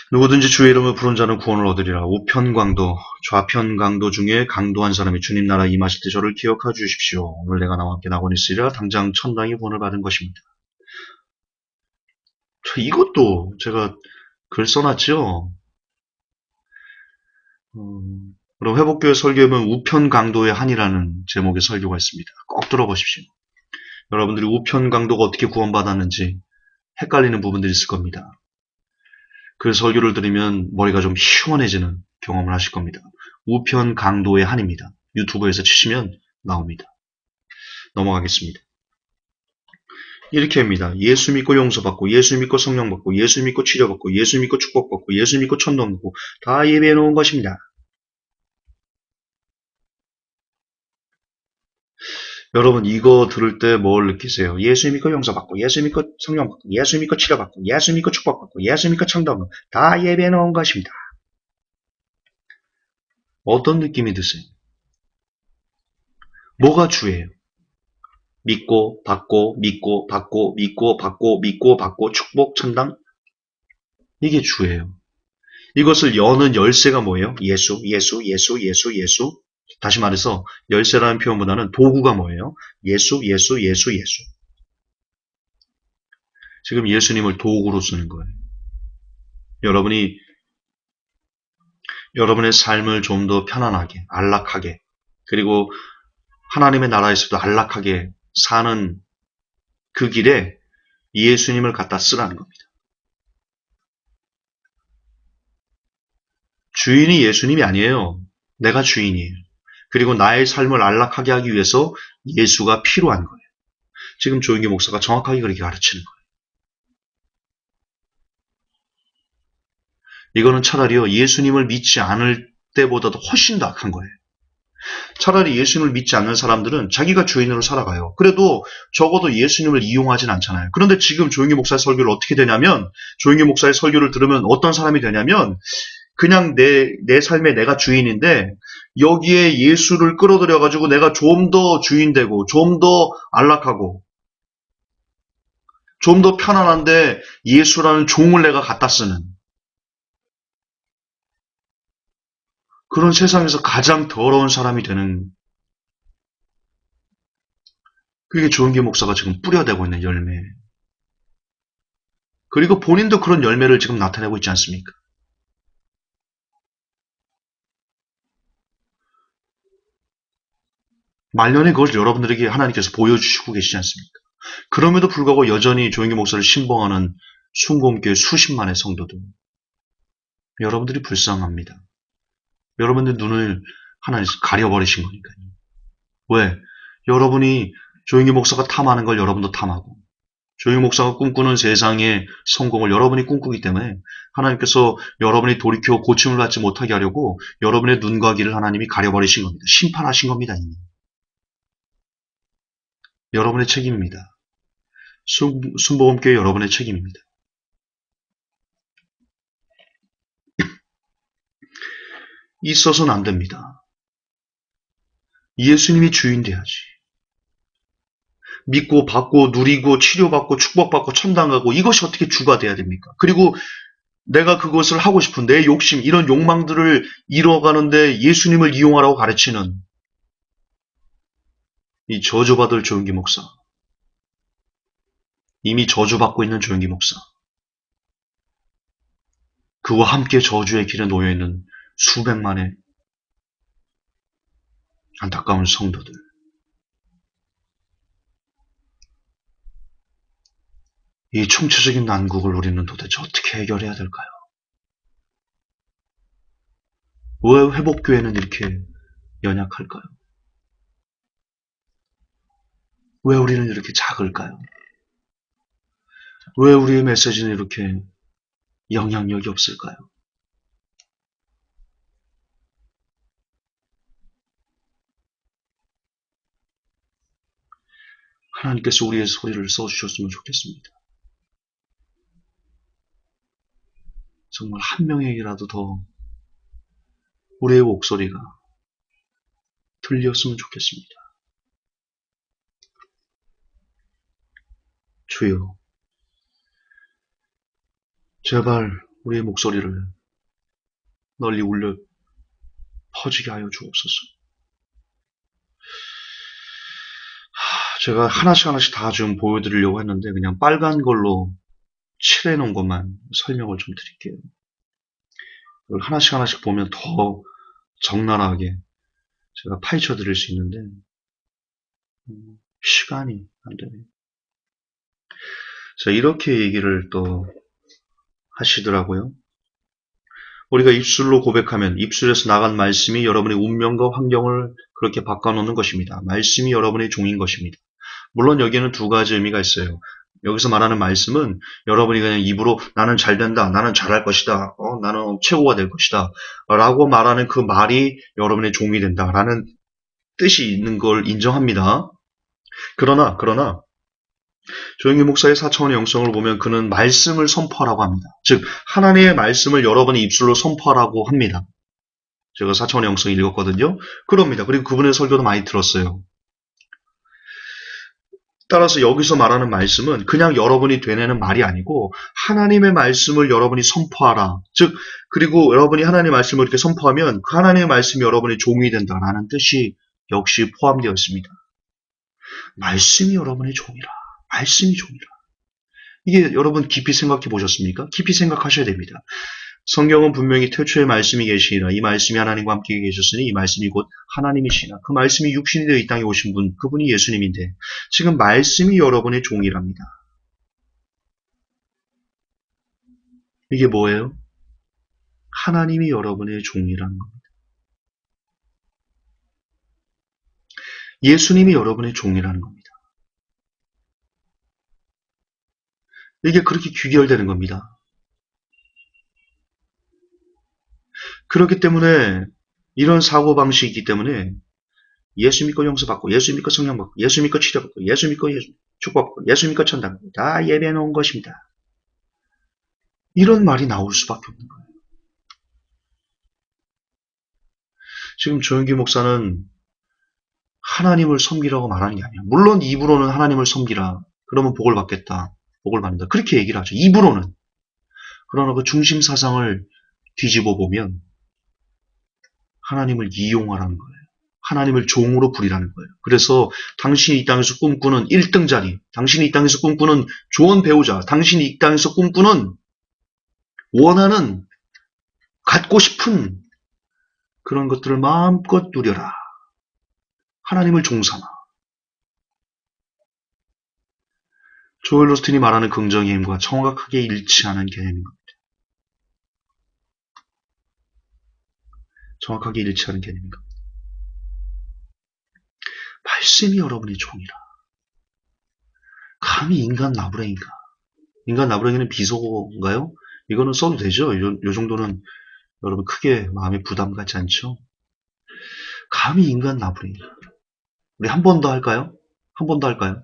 누구든지 주의 이름을 부른 자는 구원을 얻으리라. 우편강도, 좌편강도 중에 강도한 사람이 주님 나라 임하실 때 저를 기억하여 주십시오. 오늘 내가 나와 함께 낙원에 있으리라. 당장 천당이 구원을 받은 것입니다. 이것도 제가 글 써놨죠. 그럼 회복교회 설교에는 우편강도의 한이라는 제목의 설교가 있습니다. 꼭 들어보십시오. 여러분들이 우편강도가 어떻게 구원받았는지 헷갈리는 부분들이 있을 겁니다. 그 설교를 들으면 머리가 좀 시원해지는 경험을 하실 겁니다. 우편강도의 한입니다. 유튜브에서 치시면 나옵니다. 넘어가겠습니다. 이렇게 합니다. 예수 믿고 용서받고 예수 믿고 성령 받고 예수 믿고 치료받고 예수 믿고 축복받고 예수 믿고 천당 받고 다 예배해 놓은 것입니다. 여러분 이거 들을 때 뭘 느끼세요? 예수 믿고 용서받고 예수 믿고 성령 받고 예수 믿고 치료받고 예수 믿고 축복받고 예수 믿고 천당 받고 다 예배해 놓은 것입니다. 어떤 느낌이 드세요? 뭐가 주예요? 믿고 받고 믿고 받고 믿고 받고 믿고 받고 축복 천당 이게 주예요. 이것을 여는 열쇠가 뭐예요? 예수, 예수, 예수, 예수, 예수. 다시 말해서 열쇠라는 표현보다는 도구가 뭐예요? 예수, 예수, 예수, 예수. 지금 예수님을 도구로 쓰는 거예요. 여러분이 여러분의 삶을 좀 더 편안하게, 안락하게, 그리고 하나님의 나라에서도 안락하게 사는 그 길에 예수님을 갖다 쓰라는 겁니다. 주인이 예수님이 아니에요. 내가 주인이에요. 그리고 나의 삶을 안락하게 하기 위해서 예수가 필요한 거예요. 지금 조영기 목사가 정확하게 그렇게 가르치는 거예요. 이거는 차라리요, 예수님을 믿지 않을 때보다도 훨씬 더 악한 거예요. 차라리 예수님을 믿지 않는 사람들은 자기가 주인으로 살아가요. 그래도 적어도 예수님을 이용하진 않잖아요. 그런데 지금 조영기 목사의 설교를 어떻게 되냐면, 조영기 목사의 설교를 들으면 어떤 사람이 되냐면, 그냥 내 삶에 내가 주인인데, 여기에 예수를 끌어들여가지고 내가 좀 더 주인 되고, 좀 더 안락하고, 좀 더 편안한데 예수라는 종을 내가 갖다 쓰는 그런 세상에서 가장 더러운 사람이 되는, 그게 조은기 목사가 지금 뿌려대고 있는 열매. 그리고 본인도 그런 열매를 지금 나타내고 있지 않습니까? 말년에 그걸 여러분들에게 하나님께서 보여주시고 계시지 않습니까? 그럼에도 불구하고 여전히 조은기 목사를 신봉하는 순공교회 수십만의 성도들. 여러분들이 불쌍합니다. 여러분들 눈을 하나님께서 가려버리신 거니까요. 왜? 여러분이 조용기 목사가 탐하는 걸 여러분도 탐하고, 조용기 목사가 꿈꾸는 세상의 성공을 여러분이 꿈꾸기 때문에 하나님께서 여러분이 돌이켜 고침을 받지 못하게 하려고 여러분의 눈과 귀를 하나님이 가려버리신 겁니다. 심판하신 겁니다. 이미. 여러분의 책임입니다. 순복음교회 여러분의 책임입니다. 있어서는 안 됩니다. 예수님이 주인 돼야지. 믿고 받고 누리고 치료받고 축복받고 천당 가고 이것이 어떻게 주가 돼야 됩니까? 그리고 내가 그것을 하고 싶은 내 욕심, 이런 욕망들을 이뤄가는데 예수님을 이용하라고 가르치는 이 저주받을 조용기 목사. 이미 저주받고 있는 조용기 목사. 그와 함께 저주의 길에 놓여있는 수백만의 안타까운 성도들. 이 총체적인 난국을 우리는 도대체 어떻게 해결해야 될까요? 왜 회복교회는 이렇게 연약할까요? 왜 우리는 이렇게 작을까요? 왜 우리의 메시지는 이렇게 영향력이 없을까요? 하나님께서 우리의 소리를 써주셨으면 좋겠습니다. 정말 한 명에게라도 더 우리의 목소리가 들렸으면 좋겠습니다. 주여, 제발 우리의 목소리를 널리 울려 퍼지게 하여 주옵소서. 제가 하나씩 다 좀 보여드리려고 했는데 그냥 빨간 걸로 칠해놓은 것만 설명을 좀 드릴게요. 이걸 하나씩 보면 더 적나라하게 제가 파헤쳐 드릴 수 있는데 시간이 안 되네요. 자, 이렇게 얘기를 또 하시더라고요. 우리가 입술로 고백하면 입술에서 나간 말씀이 여러분의 운명과 환경을 그렇게 바꿔놓는 것입니다. 말씀이 여러분의 종인 것입니다. 물론 여기에는 두 가지 의미가 있어요. 여기서 말하는 말씀은 여러분이 그냥 입으로 나는 잘 된다, 나는 잘할 것이다, 나는 최고가 될 것이다 라고 말하는 그 말이 여러분의 종이 된다 라는 뜻이 있는 걸 인정합니다. 그러나 조영기 목사의 4차원의 영성을 보면 그는 말씀을 선포하라고 합니다. 즉 하나님의 말씀을 여러분의 입술로 선포하라고 합니다. 제가 4차원의 영성 읽었거든요. 그럽니다. 그리고 그분의 설교도 많이 들었어요. 따라서 여기서 말하는 말씀은 그냥 여러분이 되뇌는 말이 아니고 하나님의 말씀을 여러분이 선포하라. 즉 그리고 여러분이 하나님의 말씀을 이렇게 선포하면 그 하나님의 말씀이 여러분의 종이 된다라는 뜻이 역시 포함되어 있습니다. 말씀이 여러분의 종이라. 말씀이 종이라. 이게 여러분 깊이 생각해 보셨습니까? 깊이 생각하셔야 됩니다. 성경은 분명히 태초에 말씀이 계시니라. 이 말씀이 하나님과 함께 계셨으니 이 말씀이 곧 하나님이시라. 그 말씀이 육신이 되어 이 땅에 오신 분, 그분이 예수님인데 지금 말씀이 여러분의 종이랍니다. 이게 뭐예요? 하나님이 여러분의 종이라는 겁니다. 예수님이 여러분의 종이라는 겁니다. 이게 그렇게 귀결되는 겁니다. 그렇기 때문에 이런 사고방식이기 때문에 예수 믿고 용서받고, 예수 믿고 성령 받고, 예수 믿고 치료받고, 예수 믿고 축복받고, 예수 믿고 천당 다 예배해 놓은 것입니다. 이런 말이 나올 수밖에 없는 거예요. 지금 조영기 목사는 하나님을 섬기라고 말하는 게 아니에요. 물론 입으로는 하나님을 섬기라. 그러면 복을 받겠다. 복을 받는다. 그렇게 얘기를 하죠. 입으로는. 그러나 그 중심 사상을 뒤집어 보면 하나님을 이용하라는 거예요. 하나님을 종으로 부리라는 거예요. 그래서 당신이 이 땅에서 꿈꾸는 1등 자리, 당신이 이 땅에서 꿈꾸는 좋은 배우자, 당신이 이 땅에서 꿈꾸는 원하는 갖고 싶은 그런 것들을 마음껏 누려라. 하나님을 종삼아. 조엘 로스틴이 말하는 긍정의 힘과 정확하게 일치하는 개념인 겁니다. 정확하게 일치하는 개념인 겁니다. 말씀이 여러분의 종이라. 감히 인간 나부랭이가. 인간 나부랭이는 비속어인가요? 이거는 써도 되죠? 요 정도는 여러분 크게 마음에 부담 갖지 않죠? 감히 인간 나부랭이. 우리 한 번 더 할까요? 한 번 더 할까요?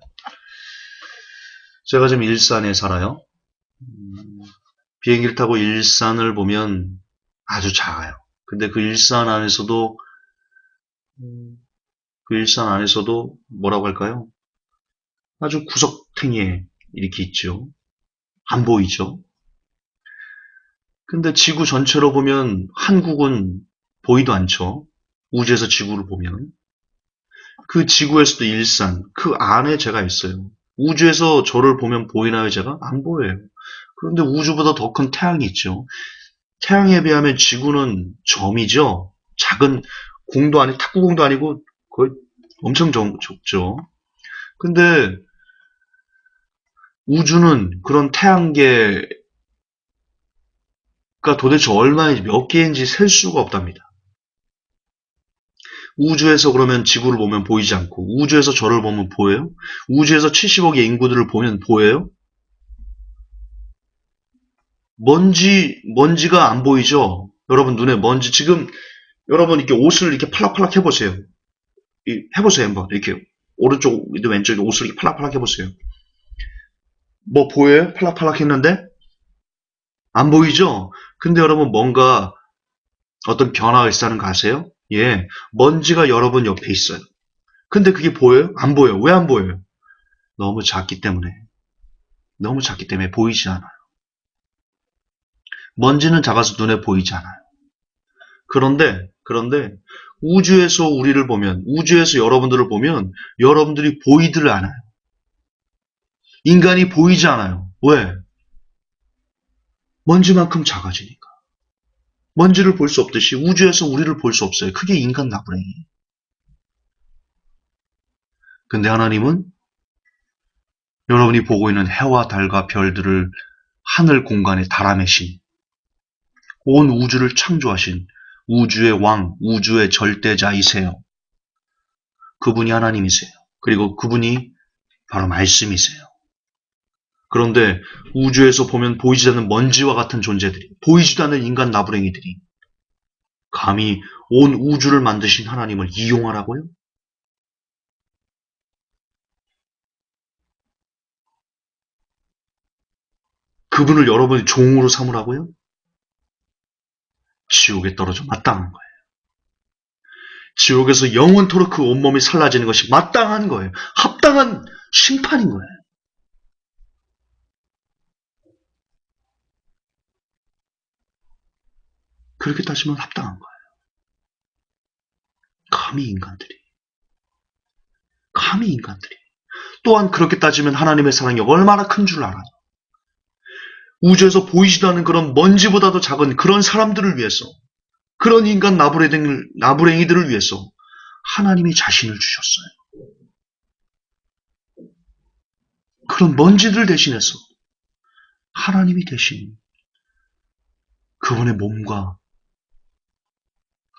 제가 지금 일산에 살아요. 비행기를 타고 일산을 보면 아주 작아요. 근데 그 일산 안에서도 뭐라고 할까요? 아주 구석탱이에 이렇게 있죠. 안 보이죠. 근데 지구 전체로 보면 한국은 보이도 않죠. 우주에서 지구를 보면. 그 지구에서도 일산, 그 안에 제가 있어요. 우주에서 저를 보면 보이나요, 제가? 안 보여요. 그런데 우주보다 더 큰 태양이 있죠. 태양에 비하면 지구는 점이죠. 작은 공도 아니고, 탁구공도 아니고, 거의 엄청 적죠. 근데 우주는 그런 태양계가 도대체 얼마인지 몇 개인지 셀 수가 없답니다. 우주에서 그러면 지구를 보면 보이지 않고 우주에서 저를 보면 보여요? 우주에서 70억의 인구들을 보면 보여요? 먼지가 안 보이죠? 여러분 눈에 먼지 지금 여러분 이렇게 옷을 이렇게 팔락팔락 해보세요. 해보세요 한번 이렇게 오른쪽 왼쪽 옷을 이렇게 팔락팔락 해보세요. 뭐 보여요? 팔락팔락 했는데 안 보이죠? 근데 여러분 뭔가 어떤 변화가 있다는 거 아세요? 예, 먼지가 여러분 옆에 있어요. 근데 그게 보여요? 안 보여요. 왜 안 보여요? 너무 작기 때문에. 너무 작기 때문에 보이지 않아요. 먼지는 작아서 눈에 보이지 않아요. 그런데 우주에서 우리를 보면, 우주에서 여러분들을 보면 여러분들이 보이지를 않아요. 인간이 보이지 않아요. 왜? 먼지만큼 작아지니까. 먼지를 볼 수 없듯이 우주에서 우리를 볼 수 없어요. 그게 인간 나부랭이. 근데 하나님은 여러분이 보고 있는 해와 달과 별들을 하늘 공간에 달아내신 온 우주를 창조하신 우주의 왕, 우주의 절대자이세요. 그분이 하나님이세요. 그리고 그분이 바로 말씀이세요. 그런데 우주에서 보면 보이지 않는 먼지와 같은 존재들이, 보이지도 않는 인간 나부랭이들이 감히 온 우주를 만드신 하나님을 이용하라고요? 그분을 여러분이 종으로 삼으라고요? 지옥에 떨어져 마땅한 거예요. 지옥에서 영원토록 그 온몸이 살라지는 것이 마땅한 거예요. 합당한 심판인 거예요. 그렇게 따지면 합당한 거예요. 감히 인간들이. 또한 그렇게 따지면 하나님의 사랑이 얼마나 큰 줄 알아요. 우주에서 보이지도 않는 그런 먼지보다도 작은 그런 사람들을 위해서, 그런 인간 나부랭이들을 위해서 하나님이 자신을 주셨어요. 그런 먼지들 대신해서 하나님이 대신 그분의 몸과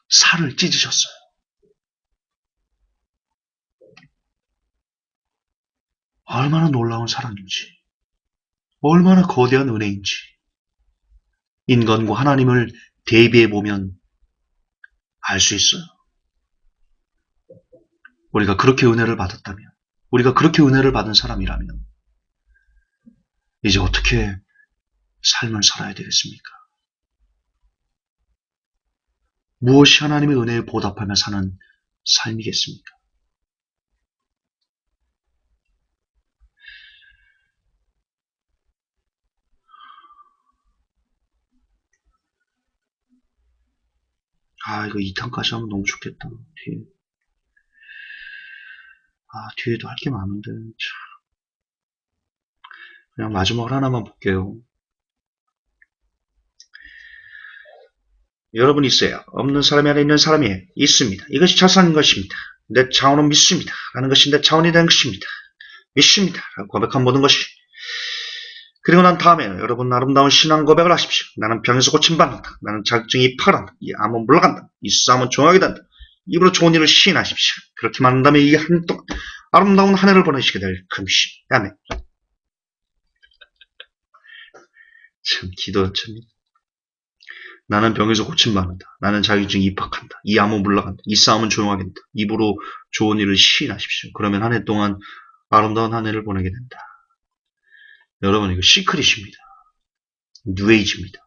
살을 찢으셨어요. 얼마나 놀라운 사랑인지, 얼마나 거대한 은혜인지, 인간과 하나님을 대비해보면 알 수 있어요. 우리가 그렇게 은혜를 받았다면, 우리가 그렇게 은혜를 받은 사람이라면, 이제 어떻게 삶을 살아야 되겠습니까? 무엇이 하나님의 은혜에 보답하며 사는 삶이겠습니까? 이거 2탄까지 하면 너무 좋겠다. 뒤에도 할 게 많은데. 그냥 마지막으로 하나만 볼게요. 여러분 있어요. 없는 사람이 아니라 있는 사람이 있습니다. 이것이 자산인 것입니다. 내 자원은 믿습니다. 라는 것이 내 자원이 된 것입니다. 믿습니다. 라고 고백한 모든 것이. 그리고 난 다음에 여러분 아름다운 신앙 고백을 하십시오. 나는 병에서 고침받는다. 나는 자격증이 파란다. 이 암은 물러간다. 이 싸움은 종하게 된다. 입으로 좋은 일을 시인하십시오. 그렇게 만든다면 이 한 동안 아름다운 한 해를 보내시게 될 금시. 아멘. 참 기도였습니다. 나는 병에서 고침받는다. 나는 자격증이 입학한다. 이 암은 물러간다. 이 싸움은 조용하게 된다. 입으로 좋은 일을 시인하십시오. 그러면 한 해 동안 아름다운 한 해를 보내게 된다. 여러분 이거 시크릿입니다. 뉴에이지입니다.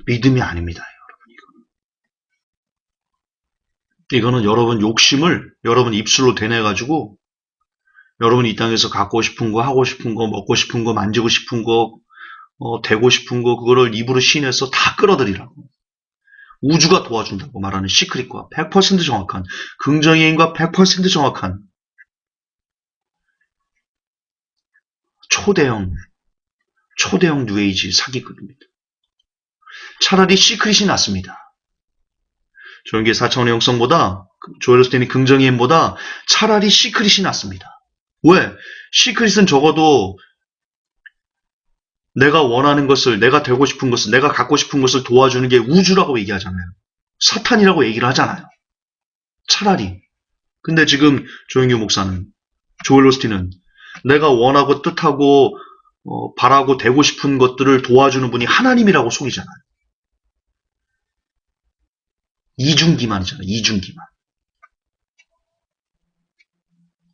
믿음이 아닙니다. 여러분 이거는 여러분 욕심을 여러분 입술로 대내가지고 여러분이 이 땅에서 갖고 싶은 거, 하고 싶은 거, 먹고 싶은 거, 만지고 싶은 거, 되고 싶은 거, 그거를 입으로 시인해서 다 끌어들이라고. 우주가 도와준다고 말하는 시크릿과 100% 정확한, 긍정의 힘과 100% 정확한 초대형 뉴에이지 사기극입니다. 차라리 시크릿이 낫습니다. 조용기의 4차원의 영성보다, 조엘 오스틴의 긍정의 힘보다 차라리 시크릿이 낫습니다. 왜? 시크릿은 적어도 내가 원하는 것을, 내가 되고 싶은 것을, 내가 갖고 싶은 것을 도와주는 게 우주라고 얘기하잖아요. 사탄이라고 얘기를 하잖아요. 차라리. 근데 지금 조영규 목사는, 조엘 오스틴은 내가 원하고 뜻하고 바라고 되고 싶은 것들을 도와주는 분이 하나님이라고 속이잖아요. 이중기만이잖아요. 이중기만.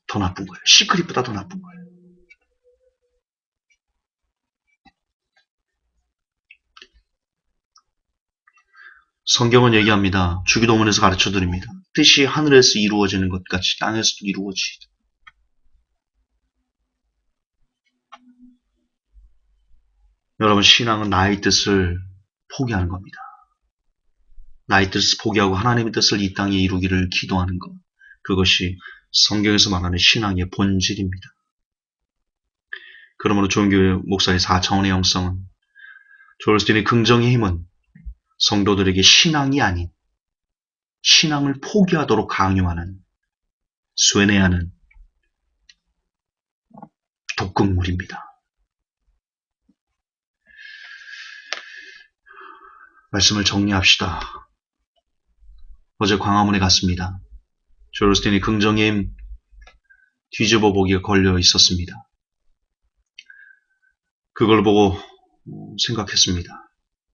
더 나쁜 거예요. 시크릿보다 더 나쁜 거예요. 성경은 얘기합니다. 주기도문에서 가르쳐드립니다. 뜻이 하늘에서 이루어지는 것 같이 땅에서도 이루어지다. 여러분 신앙은 나의 뜻을 포기하는 겁니다. 나의 뜻을 포기하고 하나님의 뜻을 이 땅에 이루기를 기도하는 것. 그것이 성경에서 말하는 신앙의 본질입니다. 그러므로 조은교 목사의 4차원의 영성은 조엘 오스틴의 긍정의 힘은 성도들에게 신앙이 아닌 신앙을 포기하도록 강요하는 쇠뇌하는 독극물입니다. 말씀을 정리합시다. 어제 광화문에 갔습니다. 조엘 오스틴의 긍정의 힘 뒤집어 보기가 걸려 있었습니다. 그걸 보고 생각했습니다.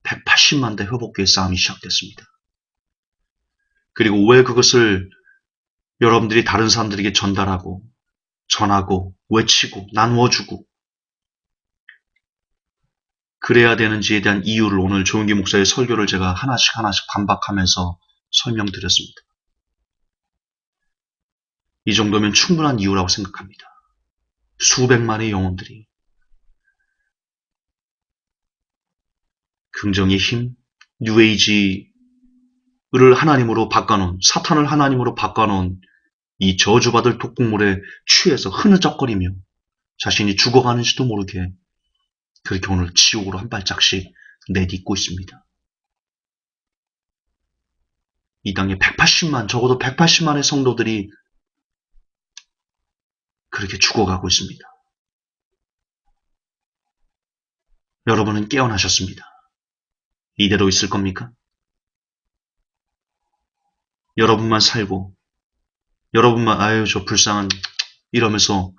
180만 대 회복교의 싸움이 시작됐습니다. 그리고 왜 그것을 여러분들이 다른 사람들에게 전달하고 전하고 외치고 나누어주고 그래야 되는지에 대한 이유를 오늘 조은기 목사의 설교를 제가 하나씩 반박하면서 설명드렸습니다. 이 정도면 충분한 이유라고 생각합니다. 수백만의 영혼들이 긍정의 힘, 뉴에이지를 하나님으로 바꿔놓은, 사탄을 하나님으로 바꿔놓은 이 저주받을 독극물에 취해서 흐느적거리며 자신이 죽어가는지도 모르게 그렇게 오늘 지옥으로 한 발짝씩 내딛고 있습니다. 이 땅에 180만, 적어도 180만의 성도들이 그렇게 죽어가고 있습니다. 여러분은 깨어나셨습니다. 이대로 있을 겁니까? 여러분만 살고, 여러분만, 아유, 저 불쌍한, 이러면서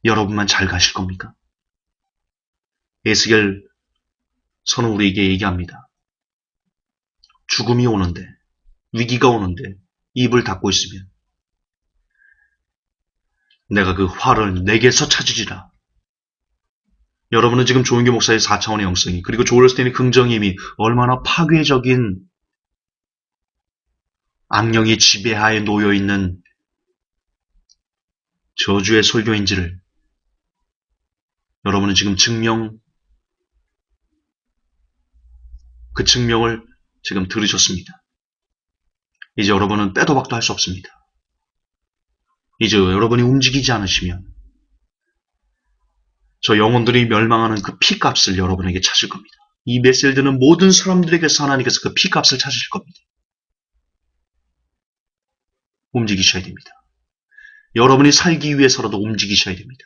여러분만 잘 가실 겁니까? 에스겔 선은 우리에게 얘기합니다. 죽음이 오는데, 위기가 오는데, 입을 닫고 있으면, 내가 그 화를 내게서 찾으리라. 여러분은 지금 조은교 목사의 4차원의 영성이, 그리고 조엘 스테인의 긍정의 힘이 얼마나 파괴적인 악령의 지배하에 놓여있는 저주의 설교인지를 여러분은 지금 그 증명을 지금 들으셨습니다. 이제 여러분은 빼도 박도 할 수 없습니다. 이제 여러분이 움직이지 않으시면 저 영혼들이 멸망하는 그 피값을 여러분에게 찾을 겁니다. 이 메시지는 모든 사람들에게서 하나님께서 그 피값을 찾으실 겁니다. 움직이셔야 됩니다. 여러분이 살기 위해서라도 움직이셔야 됩니다.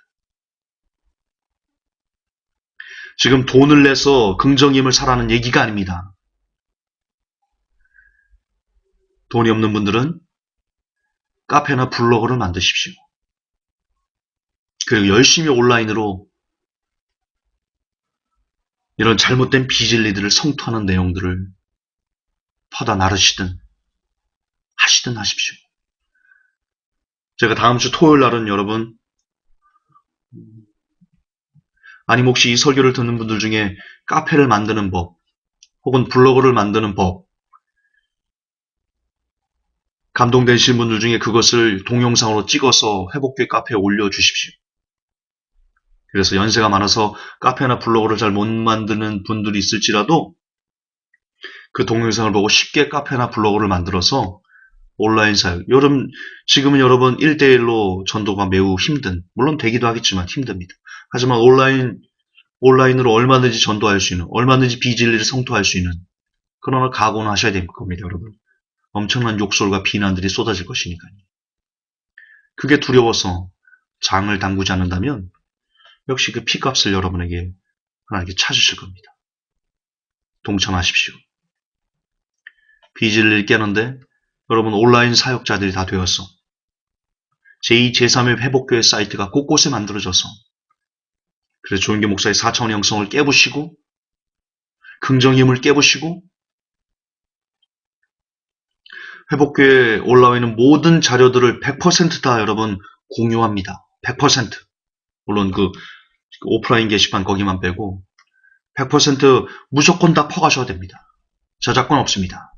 지금 돈을 내서 긍정의 힘을 사라는 얘기가 아닙니다. 돈이 없는 분들은 카페나 블로그를 만드십시오. 그리고 열심히 온라인으로 이런 잘못된 비진리들을 성토하는 내용들을 퍼다 나르시든 하시든 하십시오. 제가 다음 주 토요일 날은 여러분, 아니면 혹시 이 설교를 듣는 분들 중에 카페를 만드는 법, 혹은 블로그를 만드는 법, 감동되신 분들 중에 그것을 동영상으로 찍어서 회복교회 카페에 올려주십시오. 그래서 연세가 많아서 카페나 블로그를 잘 못 만드는 분들이 있을지라도 그 동영상을 보고 쉽게 카페나 블로그를 만들어서 온라인 사역. 지금은 여러분 1대1로 전도가 매우 물론 되기도 하겠지만 힘듭니다. 하지만 온라인으로 얼마든지 전도할 수 있는, 얼마든지 비진리를 성토할 수 있는, 그러나 각오는 하셔야 될 겁니다, 여러분. 엄청난 욕설과 비난들이 쏟아질 것이니까요. 그게 두려워서 장을 담그지 않는다면 역시 그 피값을 여러분에게 하나님께 찾으실 겁니다. 동참하십시오. 비진리를 깨는데 여러분 온라인 사역자들이 다 되어서 제2, 제3의 회복교회 사이트가 곳곳에 만들어져서 그래서 조은교 목사의 4차원의 영성을 깨부시고 긍정의 힘을 깨부시고 회복교회에 올라와 있는 모든 자료들을 100% 여러분 공유합니다. 100%. 물론 그 오프라인 게시판 거기만 빼고 100% 무조건 다 퍼가셔야 됩니다. 저작권 없습니다.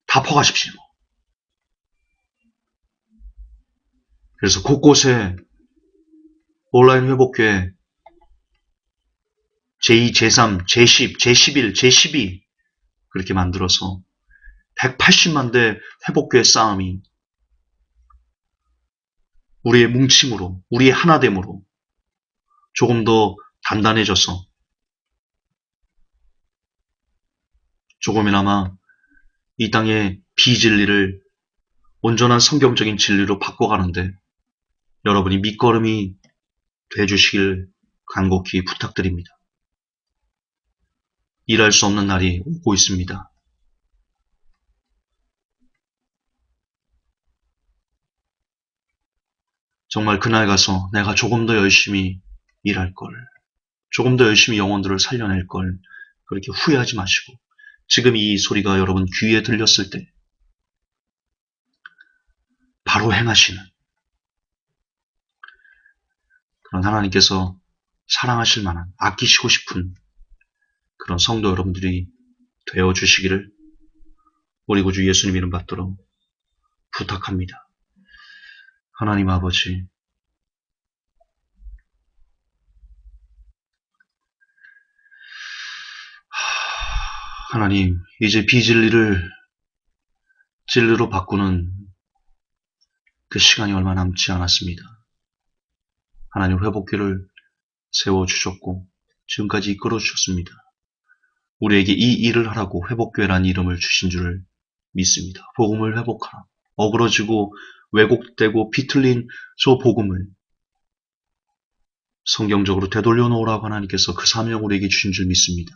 다 퍼가십시오. 그래서 곳곳에 온라인 회복교회 제2, 제3, 제10, 제11, 제12 그렇게 만들어서 180만 대 회복교회 싸움이 우리의 뭉침으로, 우리의 하나됨으로 조금 더 단단해져서 조금이나마 이 땅의 비진리를 온전한 성경적인 진리로 바꿔가는데 여러분이 밑거름이 돼주시길 간곡히 부탁드립니다. 일할 수 없는 날이 오고 있습니다. 정말 그날 가서 내가 조금 더 열심히 일할 걸, 조금 더 열심히 영혼들을 살려낼 걸 그렇게 후회하지 마시고 지금 이 소리가 여러분 귀에 들렸을 때 바로 행하시는 그런 하나님께서 사랑하실 만한 아끼시고 싶은 그런 성도 여러분들이 되어주시기를 우리 구주 예수님 이름 받들어 부탁합니다. 하나님 아버지, 하나님 이제 비진리를 진리로 바꾸는 그 시간이 얼마 남지 않았습니다. 하나님 회복기를 세워주셨고 지금까지 이끌어주셨습니다. 우리에게 이 일을 하라고 회복교회라는 이름을 주신 줄을 믿습니다. 복음을 회복하라. 어그러지고 왜곡되고 비틀린 저 복음을 성경적으로 되돌려 놓으라고 하나님께서 그 사명을 우리에게 주신 줄 믿습니다.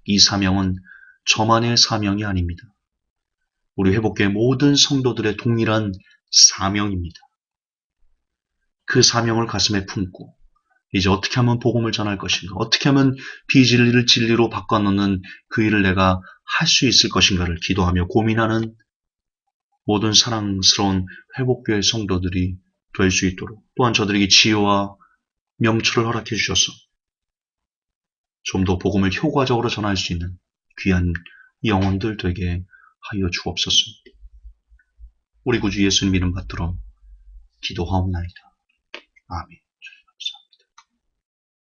이 사명은 저만의 사명이 아닙니다. 우리 회복교회 모든 성도들의 동일한 사명입니다. 그 사명을 가슴에 품고 이제 어떻게 하면 복음을 전할 것인가, 어떻게 하면 비진리를 진리로 바꿔놓는 그 일을 내가 할 수 있을 것인가를 기도하며 고민하는 모든 사랑스러운 회복교회 성도들이 될 수 있도록, 또한 저들에게 지혜와 명철을 허락해 주셔서 좀 더 복음을 효과적으로 전할 수 있는 귀한 영혼들 되게 하여 주옵소서. 우리 구주 예수님 이름 받들어 기도하옵나이다. 아멘.